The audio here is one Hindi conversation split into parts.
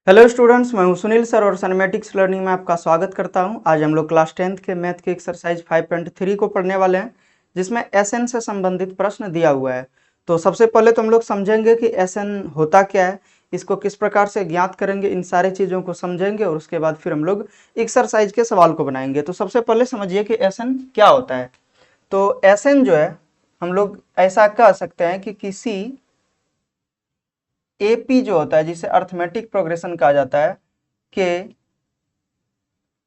हेलो स्टूडेंट्स, मैं हूं सुनील सर और सनमेटिक्स लर्निंग में आपका स्वागत करता हूं। आज हम लोग क्लास 10th के मैथ के एक्सरसाइज 5.3 को पढ़ने वाले हैं, जिसमें एसएन से संबंधित प्रश्न दिया हुआ है। तो सबसे पहले तो हम लोग समझेंगे कि एसएन होता क्या है, इसको किस प्रकार से ज्ञात करेंगे, इन सारी चीज़ों को समझेंगे और उसके बाद फिर हम लोग एक्सरसाइज के सवाल को बनाएंगे। तो सबसे पहले समझिए कि एसएन क्या होता है। तो एसएन जो है, हम लोग ऐसा कह सकते हैं कि किसी एपी जो होता है, जिसे अर्थमेटिक प्रोग्रेशन कहा जाता है, के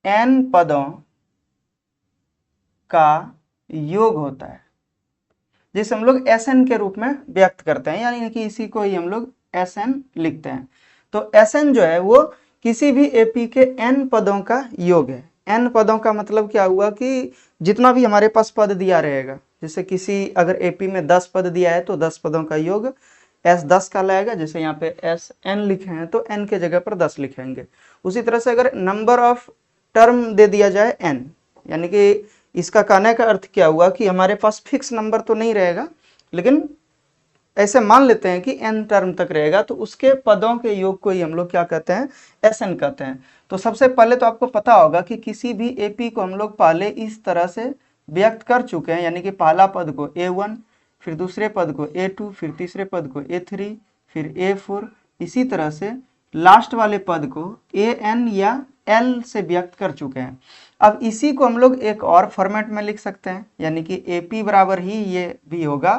n पदों का योग होता है, जिसे हम लोग Sn के रूप में व्यक्त करते हैं, यानी कि इसी को ही हम लोग Sn लिखते हैं। तो Sn जो है वो किसी भी AP के n पदों का योग है। n पदों का मतलब क्या हुआ कि जितना भी हमारे पास पद दिया रहेगा, जैसे किसी अगर AP में 10 पद दिया है तो 10 पदों का योग S10 का लाएगा। जैसे यहाँ पे Sn लिखे हैं तो n के जगह पर 10 लिखेंगे। उसी तरह से अगर नंबर ऑफ टर्म दे दिया जाए n, यानी कि इसका कहने का अर्थ क्या हुआ कि हमारे पास फिक्स नंबर तो नहीं रहेगा, लेकिन ऐसे मान लेते हैं कि n टर्म तक रहेगा, तो उसके पदों के योग को ही हम लोग क्या कहते हैं, Sn कहते हैं। तो सबसे पहले तो आपको पता होगा कि किसी भी AP को हम लोग पहले इस तरह से व्यक्त कर चुके हैं, यानी कि पहला पद को A1, फिर दूसरे पद को A2, फिर तीसरे पद को A3, फिर A4, इसी तरह से लास्ट वाले पद को AN या L से व्यक्त कर चुके हैं। अब इसी को हम लोग एक और फॉर्मेट में लिख सकते हैं, यानी कि AP बराबर ही ये भी होगा।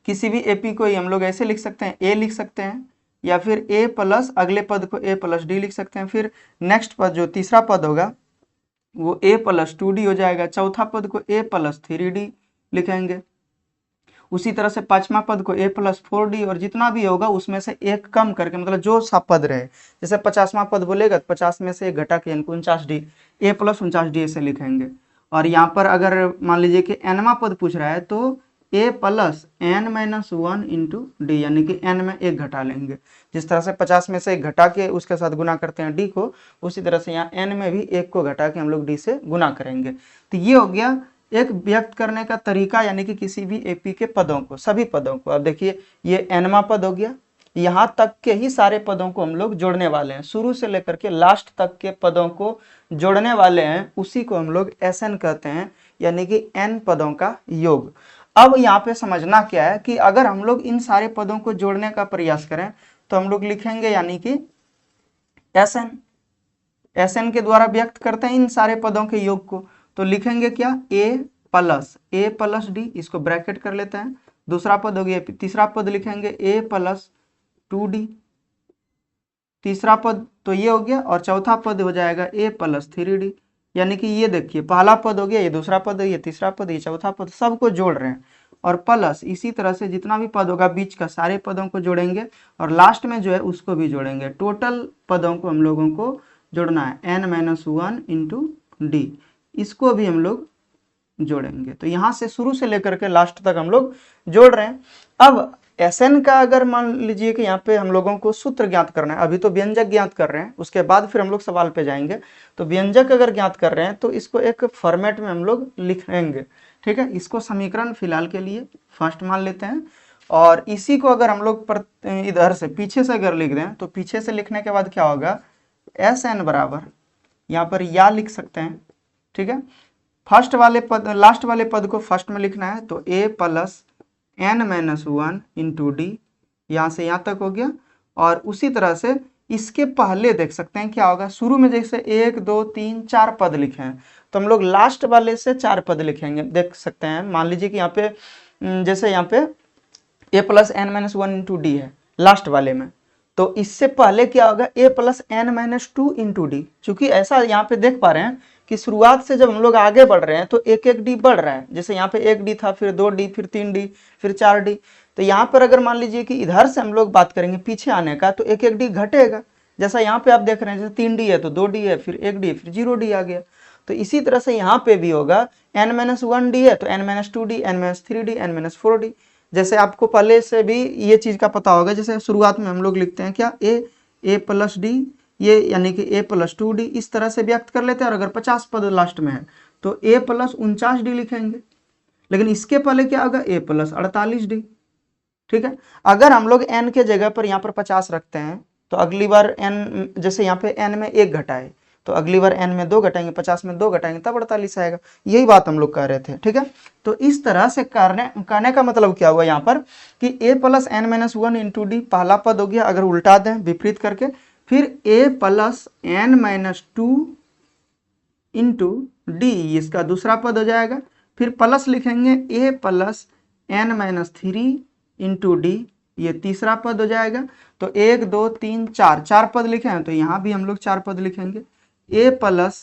किसी भी AP को ही हम लोग ऐसे लिख सकते हैं, A लिख सकते हैं, या फिर A प्लस अगले पद को A प्लस D लिख सकते हैं। फिर नेक्स्ट पद जो तीसरा पद होगा वो A प्लस 2D हो जाएगा। चौथा पद को A प्लस 3D लिखेंगे। उसी तरह से पांचवा पद को A प्लस 4D, और जितना भी होगा उसमें से एक कम करके, मतलब जो सा पद रहे, जैसे 50वां पद बोलेगा तो 50 में से एक घटा के 49D, A प्लस 49D ऐसे लिखेंगे। और यहाँ पर अगर मान लीजिए कि nवां पद पूछ रहा है तो A plus n minus 1 into D, यानी कि n में एक घटा लेंगे। जिस तरह से 50 में से एक घटा के उसके साथ गुना करते हैं d को, उसी तरह से यहाँ n में भी एक को घटा के हम लोग d से गुना करेंगे। तो ये हो गया एक व्यक्त करने का तरीका, यानी कि किसी भी AP के पदों को, सभी पदों को। अब देखिए ये nवां पद हो गया, यहाँ तक के ही सारे पदों को हम लोग जोड़ने वाले हैं, शुरू से लेकर के लास्ट तक के पदों को जोड़ने वाले हैं, उसी को हम लोग Sn कहते हैं, यानी कि n पदों का योग। अब यहाँ पे समझना क्या है कि अगर हम लोग इन सारे पदों को जोड़ने का प्रयास करें तो हम लोग लिखेंगे, यानी कि Sn के द्वारा व्यक्त करते हैं इन सारे पदों के योग को। तो लिखेंगे क्या, A प्लस D, इसको ब्रैकेट कर लेते हैं। दूसरा पद हो गया, तीसरा पद लिखेंगे A प्लस 2D, तीसरा पद तो ये हो गया, और चौथा पद हो जाएगा A प्लस 3D। यानी कि ये देखिए पहला पद हो गया, ये दूसरा पद है, ये तीसरा पद, ये चौथा पद, सबको जोड़ रहे हैं। और प्लस इसी तरह से जितना भी पद होगा बीच का सारे पदों को जोड़ेंगे, और लास्ट में जो है उसको भी जोड़ेंगे। टोटल पदों को हम लोगों को जोड़ना है n माइनस 1 इंटू डी, इसको भी हम लोग जोड़ेंगे। तो यहाँ से शुरू से लेकर के लास्ट तक हम लोग जोड़ रहे हैं। अब Sn का अगर मान लीजिए कि यहाँ पे हम लोगों को सूत्र ज्ञात करना है, अभी तो व्यंजक ज्ञात कर रहे हैं, उसके बाद फिर हम लोग सवाल पे जाएंगे। तो व्यंजक अगर ज्ञात कर रहे हैं तो इसको एक फॉर्मेट में हम लोग लिखेंगे, ठीक है। इसको समीकरण फिलहाल के लिए फर्स्ट मान लेते हैं, और इसी को अगर हम लोग इधर से पीछे से अगर लिख दें तो पीछे से लिखने के बाद क्या होगा, Sn बराबर यहाँ पर या लिख सकते हैं, ठीक है। फर्स्ट वाले पद, लास्ट वाले पद को फर्स्ट में लिखना है, तो A plus n minus 1 into d, यहाँ से यहाँ तक हो गया। और उसी तरह से इसके पहले देख सकते हैं क्या होगा, शुरू में जैसे 1 2 3 4 पद लिखे हैं, तो हम लोग लास्ट वाले से 4 पद लिखेंगे। देख सकते हैं, मान लीजिए कि यहाँ पे जैसे यहाँ पे A plus n minus 1 into d है लास्ट वाले में, तो इससे पहले क्या होगा, A plus n minus 2 into D. चूंकि ऐसा यहाँ पे देख पा रहे हैं कि शुरुआत से जब हम लोग आगे बढ़ रहे हैं तो एक एक डी बढ़ रहा है। जैसे यहाँ पे 1D था, फिर 2D, फिर 3D, फिर 4D। तो यहाँ पर अगर मान लीजिए कि इधर से हम लोग बात करेंगे पीछे आने का, तो एक एक डी घटेगा। जैसा यहाँ पे आप देख रहे हैं, जैसे 3D है तो 2D है, फिर 1D है, फिर 0D आ गया। तो इसी तरह से यहाँ पे भी होगा, n माइनस 1D है तो n minus 2D, n minus 3D, n minus 4D। जैसे आपको पहले से भी ये चीज का पता होगा, जैसे शुरुआत में हम लोग लिखते हैं क्या, A प्लस डी, ये यानी कि A प्लस 2D, इस तरह से व्यक्त कर लेते हैं। और अगर 50 पद लास्ट में है तो A प्लस 49D लिखेंगे। लेकिन इसके पहले क्या होगा, A प्लस 48D, ठीक है। अगर हम लोग n के जगह पर यहाँ पर 50 रखते हैं तो अगली बार n, जैसे यहाँ पे n में 1 घटाए तो अगली बार n में 2 घटाएंगे, 50 में 2 घटाएंगे तब 48 आएगा। यही बात हम लोग कह रहे थे, ठीक है। तो इस तरह से कहने का मतलब क्या हुआ यहाँ पर कि a plus n minus 1 into d पहला पद हो गया, अगर उल्टा दें विपरीत करके, फिर a plus n minus 2 into d इसका दूसरा पद हो जाएगा, फिर प्लस लिखेंगे a plus n minus 3 into d, ये तीसरा पद हो जाएगा। तो 1 2 3 4 4 पद लिखे हैं तो यहाँ भी हम लोग 4 पद लिखेंगे, a plus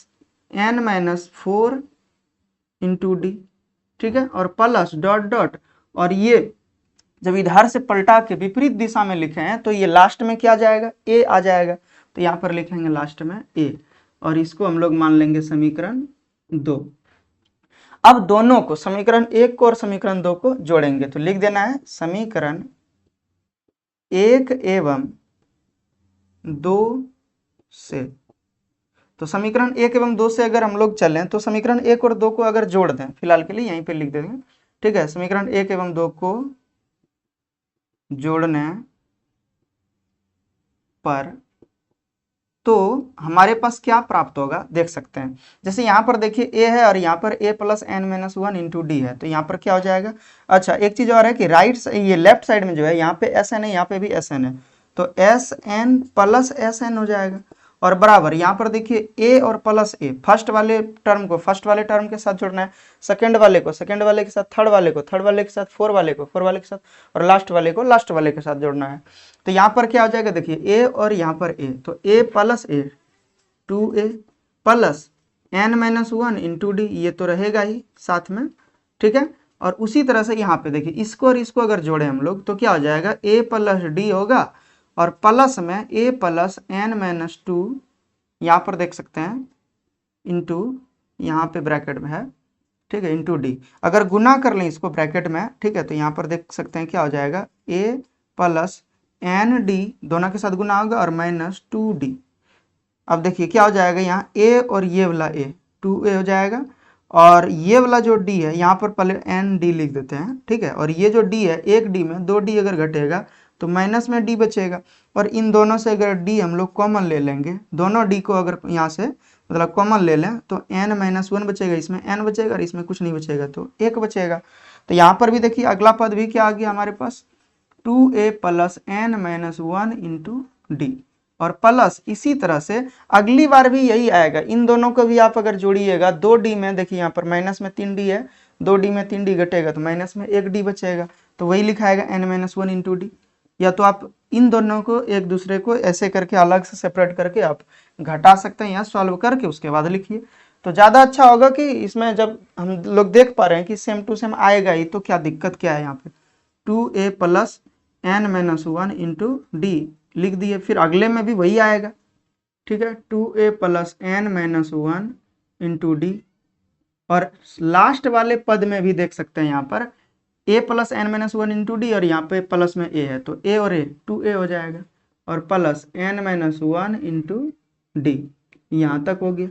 n minus 4 into d, ठीक है, और प्लस डॉट डॉट, और ये जब इधर से पलटा के विपरीत दिशा में लिखे हैं तो ये लास्ट में क्या आ जाएगा, a आ जाएगा। तो यहाँ पर लिखेंगे लास्ट में a, और इसको हम लोग मान लेंगे समीकरण 2। अब दोनों को, समीकरण 1 को और समीकरण 2 को जोड़ेंगे, तो लिख देना है समीकरण 1 एवं 2 से। तो समीकरण 1 एवं 2 से अगर हम लोग चलें तो समीकरण 1 और 2 को अगर जोड़ दें, फिलहाल के लिए यहीं पे लिख देंगे, ठीक है। समीकरण 1 एवं 2 को जोड़ने पर तो हमारे पास क्या प्राप्त होगा देख सकते हैं। जैसे यहाँ पर देखिए a है और यहाँ पर a plus n minus 1 into d है, तो यहाँ पर क्या हो जाएगा। अच्छा, एक चीज और है कि ये लेफ्ट साइड में जो है यहाँ पे एस एन है, यहाँ पे भी एस एन है, तो S n plus S n हो जाएगा, और बराबर यहाँ पर देखिए a और प्लस a, फर्स्ट वाले टर्म को फर्स्ट वाले टर्म के साथ जोड़ना है, सेकंड वाले को सेकंड वाले के साथ, थर्ड वाले को थर्ड वाले के साथ, फोर वाले को फोर वाले के साथ, और लास्ट वाले को लास्ट वाले के साथ जोड़ना है। तो यहाँ पर क्या हो जाएगा देखिए a और यहाँ पर a, तो a plus a 2a plus n minus 1 into d, ये तो रहेगा ही साथ में, ठीक है। और उसी तरह से यहाँ पे देखिए इसको और इसको अगर जोड़े हम लोग तो क्या हो जाएगा, a प्लस डी होगा और प्लस में a प्लस एन माइनस 2, यहाँ पर देख सकते हैं इंटू, यहाँ पे ब्रैकेट में है, ठीक है, इंटू डी। अगर गुना कर लें इसको ब्रैकेट में, ठीक है, तो यहाँ पर देख सकते हैं क्या हो जाएगा, a प्लस एन डी दोनों के साथ गुना होगा और माइनस 2d। अब देखिए क्या हो जाएगा, यहाँ a और ये वाला a 2a हो जाएगा, और ये वाला जो d है यहाँ पर पहले एन डी लिख देते हैं, ठीक है, और ये जो d है एक d में 2d अगर घटेगा तो माइनस में d बचेगा, और इन दोनों से अगर d हम लोग कॉमन ले लेंगे, दोनों d को अगर यहाँ से मतलब कॉमन ले लें तो n माइनस 1 बचेगा, इसमें n बचेगा और इसमें कुछ नहीं बचेगा तो 1 बचेगा। तो यहाँ पर भी देखिए अगला पद भी क्या आ गया हमारे पास, 2a plus n minus 1 into d, और प्लस इसी तरह से अगली बार भी यही आएगा। इन दोनों को भी आप अगर जोड़िएगा, 2d में देखिए यहाँ पर माइनस में 3d है, 2d में 3d घटेगा तो माइनस में 1d बचेगा, तो वही लिखा आएगा n माइनस 1 इंटू डी। या तो आप इन दोनों को एक दूसरे को ऐसे करके अलग से सेपरेट करके आप घटा सकते हैं या सॉल्व करके उसके बाद लिखिए, तो ज़्यादा अच्छा होगा कि इसमें जब हम लोग देख पा रहे हैं कि सेम टू सेम आएगा ही, तो क्या दिक्कत क्या है। यहाँ पे 2a plus n minus 1 into d लिख दिए, फिर अगले में भी वही आएगा, ठीक है, 2a plus n minus 1 into d, और लास्ट वाले पद में भी देख सकते हैं यहाँ पर a plus n minus 1 into d, और यहाँ पे प्लस में a है तो a और a 2a हो जाएगा, और plus n minus 1 into d, यहाँ तक हो गया।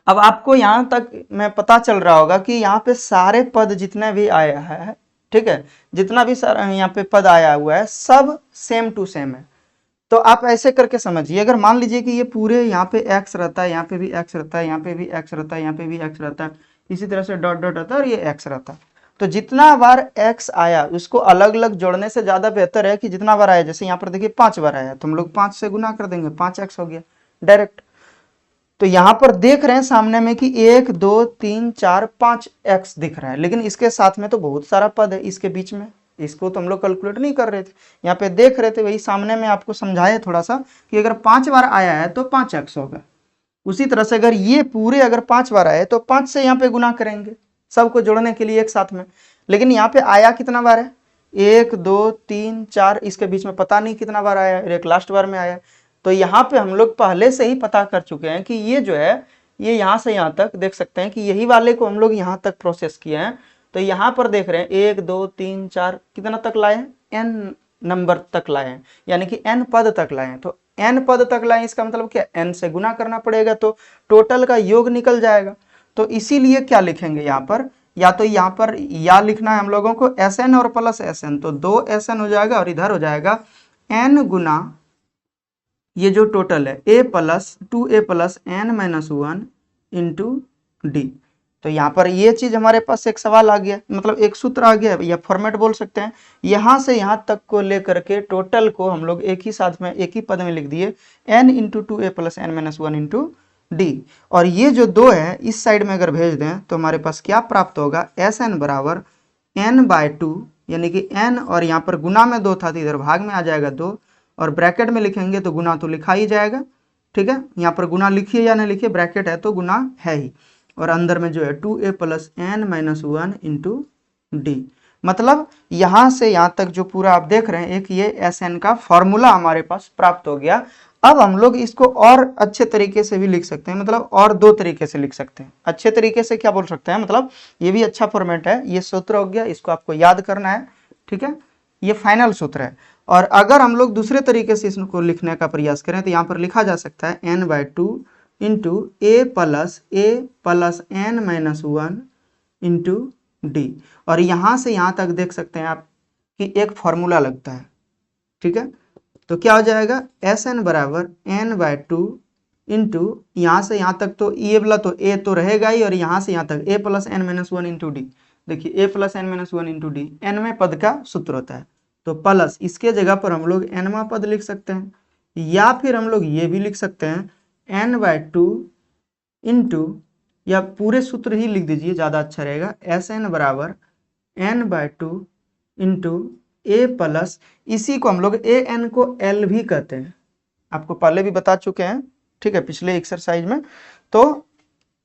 अब आपको यहाँ तक में पता चल रहा होगा कि यहाँ पे सारे पद जितने भी आया है, ठीक है, जितना भी यहाँ पे पद आया हुआ है सब सेम टू सेम है। तो आप ऐसे करके समझिए, अगर मान लीजिए कि ये पूरे यहाँ पे x रहता है, यहाँ पे भी x रहता है, यहाँ पे भी x रहता है, यहाँ पे भी x रहता है, इसी तरह से डॉट डॉट रहता है और ये x रहता है, तो जितना बार x आया उसको अलग अलग जोड़ने से ज्यादा बेहतर है कि जितना बार आया, जैसे यहाँ पर देखिए 5 बार आया तो हम लोग 5 से गुना कर देंगे, 5x हो गया डायरेक्ट। तो यहाँ पर देख रहे हैं सामने में कि 1 2 3 4 5x दिख रहा है, लेकिन इसके साथ में तो बहुत सारा पद है इसके बीच में, इसको तो हम लोग कैलकुलेट नहीं कर रहे थे, यहाँ पे देख रहे थे, वही सामने में आपको समझाया थोड़ा सा कि अगर 5 बार आया है तो 5x होगा। उसी तरह से अगर ये पूरे अगर 5 बार आए तो 5 से यहाँ पे गुना करेंगे सबको जोड़ने के लिए एक साथ में, लेकिन यहाँ पे आया कितना बार है, 1 2 3 4, इसके बीच में पता नहीं कितना बार आया, एक लास्ट बार में आया। तो यहाँ पे हम लोग पहले से ही पता कर चुके हैं कि ये जो है ये यहाँ से यहाँ तक देख सकते हैं कि यही वाले को हम लोग यहाँ तक प्रोसेस किए हैं। तो यहाँ पर देख रहे हैं 1 2 3 4 कितना तक लाए हैं, n नंबर तक लाए हैं, यानी कि n पद तक लाए हैं। तो n पद तक लाए, इसका मतलब क्या, n से गुना करना पड़ेगा तो टोटल का योग निकल जाएगा। तो इसीलिए क्या लिखेंगे यहाँ पर, या तो यहाँ पर या लिखना है हम लोगों को Sn और प्लस Sn, तो 2 Sn हो जाएगा और इधर हो जाएगा n गुना ये जो टोटल है a plus 2a plus n minus 1 into D. तो यहाँ पर ये चीज हमारे पास एक सवाल आ गया, मतलब एक सूत्र आ गया या फॉर्मेट बोल सकते हैं। यहाँ से यहाँ तक को लेकर के टोटल को हम लोग एक ही साथ में एक ही पद में लिख दिए n into 2a plus n minus 1 into d. और ये जो 2 है इस साइड में अगर भेज दें तो हमारे पास क्या प्राप्त होगा, Sn बराबर n/2, यानी कि n और यहाँ पर गुना में 2 था तो इधर भाग में आ जाएगा 2, और ब्रैकेट में लिखेंगे तो गुना तो लिखा ही जाएगा। ठीक है, यहाँ पर गुना लिखिए या नहीं लिखिए, ब्रैकेट है तो गुना है ही, और अंदर में जो है 2a plus n minus 1 into D. मतलब यहाँ से यहाँ तक जो पूरा आप देख रहे हैं एक ये Sn का फॉर्मूला हमारे पास प्राप्त हो गया। अब हम लोग इसको और अच्छे तरीके से भी लिख सकते हैं, मतलब और 2 तरीके से लिख सकते हैं। अच्छे तरीके से क्या बोल सकते हैं, मतलब ये भी अच्छा फॉर्मेट है, ये सूत्र हो गया, इसको आपको याद करना है। ठीक है, ये फाइनल सूत्र है। और अगर हम लोग दूसरे तरीके से इसको लिखने का प्रयास करें तो यहाँ पर लिखा जा सकता है n/2 into a plus n minus 1 into d. और यहाँ से यहाँ तक देख सकते हैं आप कि एक फॉर्मूला लगता है। ठीक है, तो क्या हो जाएगा, Sn बराबर n/2 इंटू यहाँ से यहाँ तक तो ये वाला तो a तो रहेगा ही, और यहाँ से यहाँ तक a plus n minus 1 into D. देखिए a plus n minus 1 into D nवें पद का सूत्र होता है, तो प्लस इसके जगह पर हम लोग nवां पद लिख सकते हैं, या फिर हम लोग ये भी लिख सकते हैं n/2 इंटू, या पूरे सूत्र ही लिख दीजिए ज़्यादा अच्छा रहेगा, Sn बराबर n/2 इंटू a प्लस, इसी को हम लोग an को l भी कहते हैं, आपको पहले भी बता चुके हैं। ठीक है, पिछले एक्सरसाइज में। तो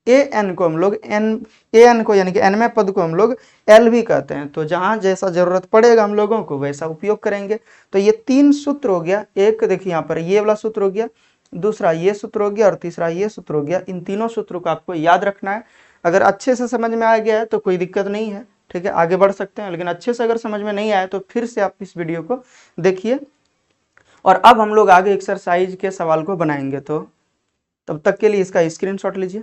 an को हम लोग an को यानी कि nवें पद को हम लोग l भी कहते हैं। तो जहां जैसा जरूरत पड़ेगा हम लोगों को वैसा उपयोग करेंगे। तो ये 3 सूत्र हो गया, एक देखिए यहाँ पर ये वाला सूत्र हो गया, दूसरा ये सूत्र हो गया, और तीसरा ये सूत्र हो गया। इन तीनों सूत्रों को आपको याद रखना है। अगर अच्छे से समझ में आ गया है तो कोई दिक्कत नहीं है, ठीक है, आगे बढ़ सकते हैं। लेकिन अच्छे से अगर समझ में नहीं आया तो फिर से आप इस वीडियो को देखिए। और अब हम लोग आगे एक्सरसाइज के सवाल को बनाएंगे, तो तब तक के लिए इसका स्क्रीनशॉट लीजिए।